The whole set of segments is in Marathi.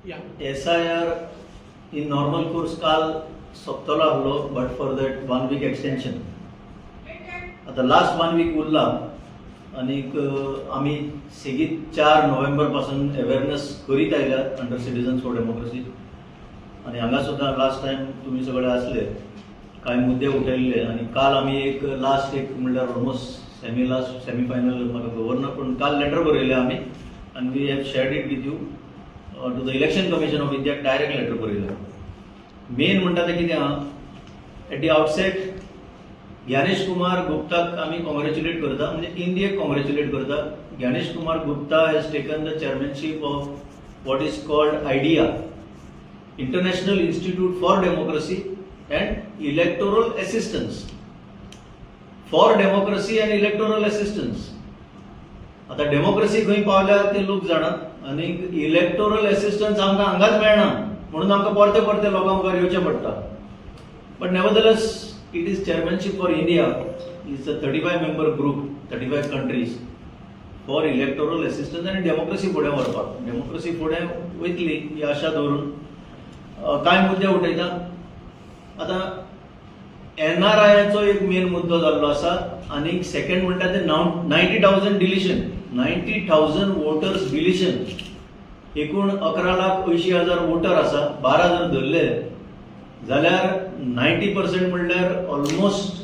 SIR in normal course काल सोंपतलो आहलो, but for that 1 week extension. आता लास्ट 1 वीक उरला आनीक आमी सेगीत 4 नोव्हेंबर पासून अवेअरनेस करीत आयल्यात अंडर सिटीजन्स फॉर डेमोक्रेसी. आणि हांगा सुद्दां लास्ट टायम तुमी सगळे आसले, कांय मुद्दे उठयल्ले. आणि काल आमी एक लास्ट एक म्हणल्यार ऑलमोस्ट सेमी फायनल म्हाका खबर ना, पूण काल लेटर बरयले आमी आनी we have shared it with you to the election commission of इंडियाक डायरेक्ट लेटर बरयले. मेन म्हणटा ते कितें आहा, at the outset Gyanesh Kumar गुप्ताक आमी कॉंग्रॅच्युलेट करता, म्हणजे इंडियेक कॉंग्रॅच्युलेट करता. Gyanesh Kumar Gupta has taken the chairmanship of what is called IDEA, international institute for democracy and electoral assistance. For democracy and electoral assistance. आता डेमोक्रेसी खंय पावल्या ते लोक जाणात, आणि इलेक्टोरल असिस्टन्स आमकां हांगाच मेळना, म्हणून आमकां परते परते लोकां मुखार येवचें पडटा. But nevertheless it is chairmanship for India is a 35 member group, 35 countries for electoral assistance आनी डेमोक्रेसी फुडें व्हरपाक. डेमोक्रेसी फुडें वयतली ही आशा दवरून कांय मुद्दे उठयता. आता NRIचो एक मेन मुद्दो जाल्लो आसा, आनी सेकंड म्हणटा ते 90,000 डिलिशन, 90,000 वोटर्स डिलिशन. एकूण 11,80,000 वोटर आसा. 12 जर धरले जाल्यार 90% म्हणल्यार ऑलमोस्ट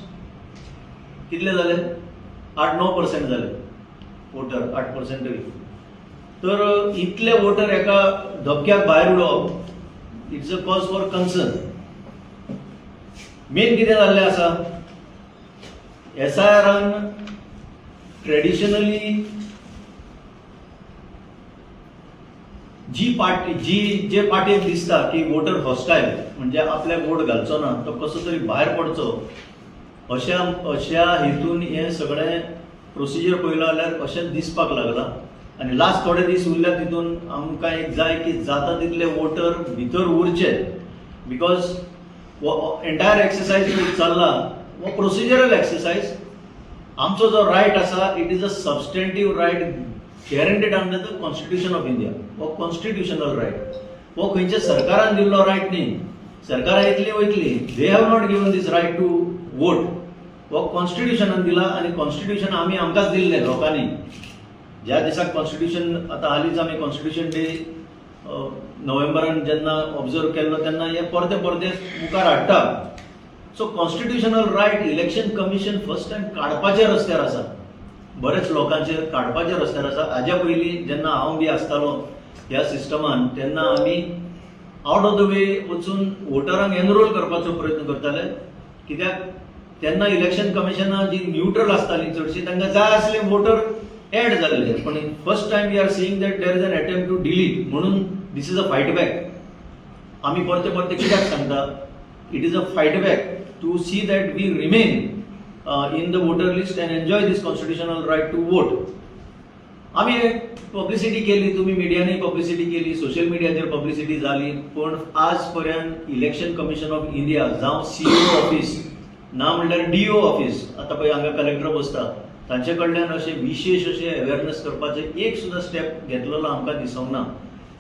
कितले जाले, 8-9% जाले वोटर, 8%. तर इतले वोटर एका धपक्याक भायर उडोवप it's a cause for concern. Main कितें जाल्लें आसा, SIRन ट्रेडिशनली जे पार्टीक दिसता की वोटर हॉस्टायल, म्हणजे आपल्याक वोट घालचो ना, तो कसो तरी भायर पडचो, अशा हेतून हे सगळें प्रोसिजर पळयलो जाल्यार अशें दिसपाक लागलां. आनी लास्ट थोडे दीस उरल्या तितून आमकां एक जाय की जाता तितले वोटर भितर उरचे, बिकॉज एंटायर एक्सरसाइज चल्ला वो प्रोसिजरल एक्सरसाइज. आमचो जो रायट आसा it is a substantive right guaranteed under the constitution of India. वो कॉन्स्टिट्यूशनल रायट, वो खंयच्या सरकारान दिल्लो रायट न्ही. सरकारां येतली वयतली, they have not given this right to vote. वो कॉन्स्टिट्यूशनान दिला, आनी कॉन्स्टिट्यूशन आमी आमकांच दिल्लें लोकांनी. ज्या दिसाक कॉन्स्टिट्यूशन, आता हालींच आमी कॉन्स्टिट्यूशन डे नोव्हेंबरान जेन्ना ऑब्जर्व केल्लो तेन्ना हे परते मुखार हाडटा. सो constitutional right election commission first time काडपाच्या रस्त्यार आसा, बरेच लोकांचेर काडपाच्या रस्त्यार आसा. हाज्या पयलीं जेन्ना हांव बी आसतालो ह्या सिस्टमान, तेन्ना आमी आउट ऑफ द वे वचून वोटरांक एनरोल करपाचो प्रयत्न करताले. कित्याक तेन्ना इलेक्शन कमिशनां जी न्यूट्रल आसतालीं चडशीं, तांकां जाय आसले वोटर एड जाल्ले. पण first time we are seeing that there is an attempt to delete, म्हणून this is a fight back. आमी परते परते कित्याक सांगता, it is a fight back to see that we remain in the voter list and enjoy this constitutional right to vote. आम्ही पब्लिसिटी केली, तुम्ही मिडियाने पब्लिसिटी केली, सोशल मीडियाचेर पब्लिसिटी झाली, पण आजपर्यंत इलेक्शन कमिशन ऑफ इंडिया जावं CO ऑफिस ना म्हणल्यार DO ऑफिस, आता पळय हांगा कलेक्टर बसता, तांचे कडल्यान अशे विशेष अशे अवेअरनेस करपाचे एक सुद्धा स्टेप घेतलेलो आमकां दिसूंक ना.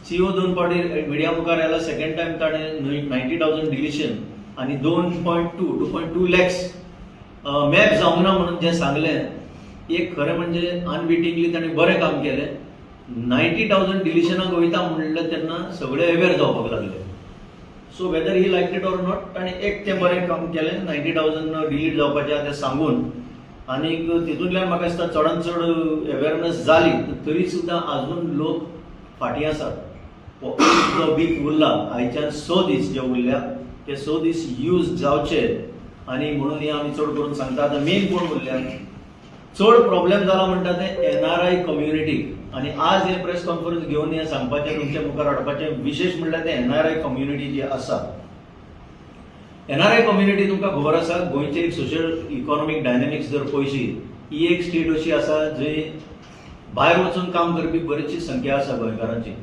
CO 2 फावटी मिडिया मुखार आयला, सेकंड टायम ताणें 90,000 डिलिशन आनी 2.2 लॅक्स मॅप जावंक ना म्हणून जें सांगलें, एक खरें म्हणजे अनविटिंगली ताणें बरें काम केलें. 90,000 डिलिशनाक वयता म्हणलें तेन्ना सगळे अवेअर जावपाक लागले. So whether he like it or not, ताणें एक तें बरें काम केलें, 90,000 डिलीट जावपाचें तें सांगून. आनी तितूंतल्यान म्हाका दिसता चडांत चड अवेअरनेस जाली, तरी सुद्दां आजून लोक फाटीं आसात. जो वीक उरला, आयच्यान 6 दीस जे उरल्या, ते 6 दीस यूज जावचे. आणि म्हणून हे आमी चड करून सांगता. आतां मेन कोण उरल्या, चड प्रॉब्लेम जाला म्हणटा ते NRI कम्युनिटी. आणि आज हे प्रेस कॉन्फरन्स घेवन हे सांगपाचें, तुमच्या मुखार हाडपाचें विशेष म्हणल्यार ते NRI कम्युनिटी जी आसा. NRI कम्युनिटी तुमकां खबर आसा, गोंयचे एक सोशल इकॉनॉमीक डायनॅमिक्स जर पळयशी, ही एक स्टेट अशी आसा जंय भायर वचून काम करपी बरीचशी संख्या आसा गोंयकारांची.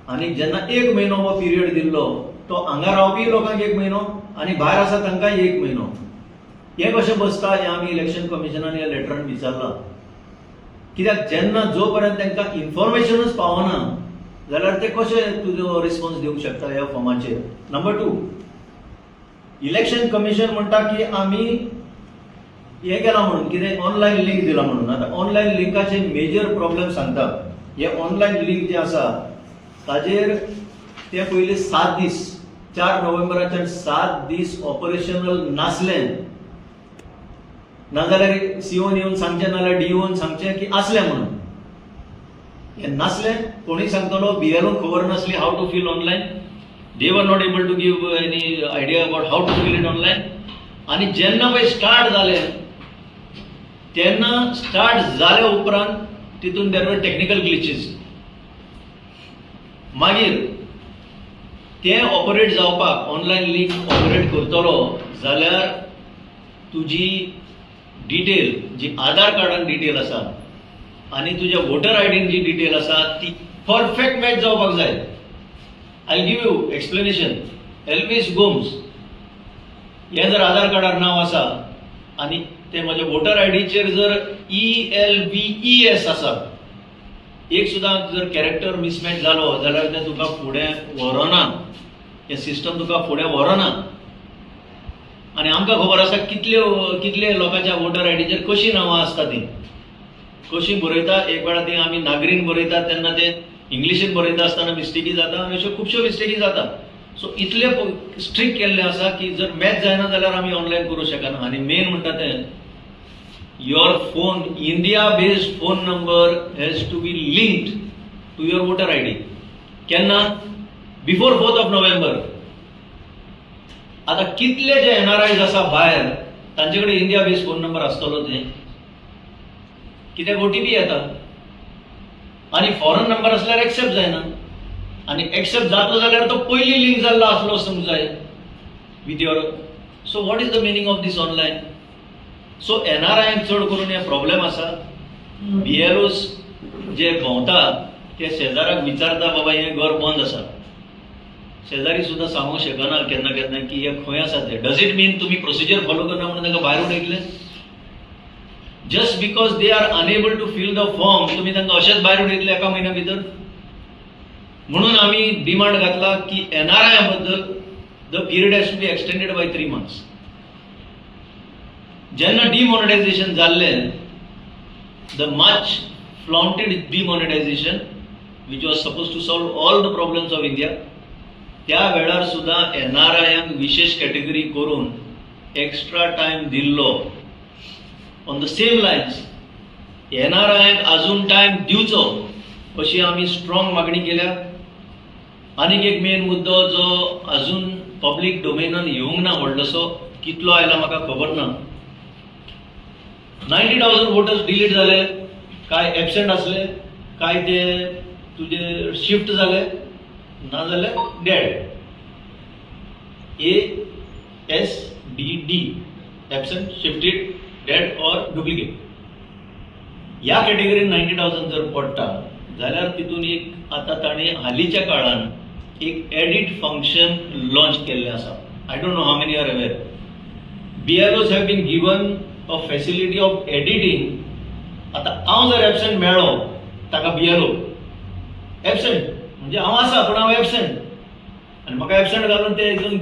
आनी जेन्ना 1 म्हयनो हो पिरियड दिल्लो, तो हांगा रावपी लोकांक 1 म्हयनो आनी भायर आसा तांकांय 1 म्हयनो. हे कशें बसता हें आमी इलेक्शन कमिशनान ह्या लेटरान विचारलां. कित्याक जेन्ना जो पर्यंत तांकां इन्फॉर्मेशनूच पावना, जाल्यार ते कशे तुजो रिस्पॉन्स दिवंक शकता ह्या फॉर्माचेर. नंबर 2, इलेक्शन कमिशन म्हणटा की आमी हे केला म्हणून, कितें ऑनलायन लिंक दिला म्हणून. आता ऑनलायन लिंकाचे मेजर प्रॉब्लेम सांगता. हे ऑनलायन लिंक जे आसा ताजेर ते पयलीं 7 दीस 4 नोव्हेंबराच्यान 7 दीस ऑपरेशनल नासले. नाजाल्यार सीओन येवन सांगचे नाल्यार डीओन सांगचे की आसले म्हणून. हे नासले, कोणी सांगतलो. बीएलओ खबर नासली how to fill online. They were not able to give any idea about how to fill it online. आणि जेन्ना पळय स्टार्ट जाले तेन्ना स्टार्ट जाल्या उपरांत तितून देर वर टेक्निकल ग्लिचीस. मागीर ते ऑपरेट जावपाक ऑनलायन लिंक ऑपरेट करतलो जाल्यार तुजी डिटेल जी आधार कार्डान डिटेल आसा आणि तुझ्या वोटर आयडीन जी डिटेल आसा ती परफेक्ट मॅच जावपाक जाय. I give you explanation. Elvis Gomes हे जर आधार कार्डार नाव आसा आणि ते माझ्या वोटर आयडीचेर जर ELVES आसा, एक सुद्दां जर कॅरेक्टर मिसमॅच जालो जाल्यार ते तुका फुडें व्हरना. हे सिस्टम तुका फुडें व्हरना. आणि आमकां खबर आसा कितले लोकांच्या वोटर आयडीचेर कशी नांवां आसता ती, कशी बरयता. एक वेळा ती आमी नागरीन बरयता तेन्ना ते इंग्लिशीन बरयता आसतना मिस्टेकी जाता आणि अश्यो खुबश्यो मिस्टेकी जाता. सो इतले स्ट्रिक्ट केल्ले आसा की जर मॅच जायना जाल्यार आमी ऑनलायन करूं शकना. आणि मेन म्हणटा ते your phone, India based phone number has to be linked to your voter ID. केन्ना? Before 4 November. आता कितले जे NRIs आसा भायर तांचे कडेन इंडिया बेस्ड फोन नंबर आसतलो ते, कित्याक OTP येता आणि फॉरेन नंबर असल्यार एक्सेप्ट जायना. आणि एक्सेप्ट जातलो जाल्यार तो पयलीं लिंक जाल्लो आसलो समज जाय with your. So what is the meaning of this online? So NRIंक चड करून हे प्रॉब्लेम आसा. BLOs जे भोंवता ते शेजाराक विचारता बाबा हे घर बंद आसा. शेजारी सुद्दां सांगूंक शकना केन्ना केन्ना की हे खंय आसा ते. डज इट मीन तुमी प्रोसिजर फॉलो करना म्हणून तांकां भायर उडयतले? Just because they are unable to fill the form तुमी तांकां अशेंच भायर उडयतले एका म्हयन्या भितर? म्हणून आमी डिमांड घातला की NRI बद्दल the period has to be extended by 3 months. जेन्ना डिमॉनिटायझेशन जाल्लें, the much flaunted demonetisation which was suppose to solve all the problems of India, त्या वेळार सुद्दां NRIंक विशेष कॅटेगरी करून एक्स्ट्रा टायम दिल्लो. ऑन द सेम लायन्स NRIंक अजून टायम दिवचो अशी आमी स्ट्रॉंग मागणी केल्या. आनीक एक मेन मुद्दो जो अजून पब्लीक डोमेनान येवंक ना व्हडलोसो, कितलो आयला म्हाका खबर ना. 90,000 वोटर्स डिलीट जाले, काय एबसेंट असले, काय ते तुझे शिफ्ट जाले, ना जाल्यार dead. ASDD absent, shifted, dead or duplicate. ह्या कॅटेगरीन 90,000 जर पडटा जाल्यार तितून एक आता ताणी हालींच्या काळान एक एडिट फंक्शन लॉन्च केल्लें आसा. I don't know how many are aware. BLOs have been given a facility of editing. आता हांव जर एबसेंट मेळ्ळो ताका BLO एबसेंट म्हणजे हांव आसा पूण हांव एबसेंट आणि म्हाका एबसेंट घालून ते हितून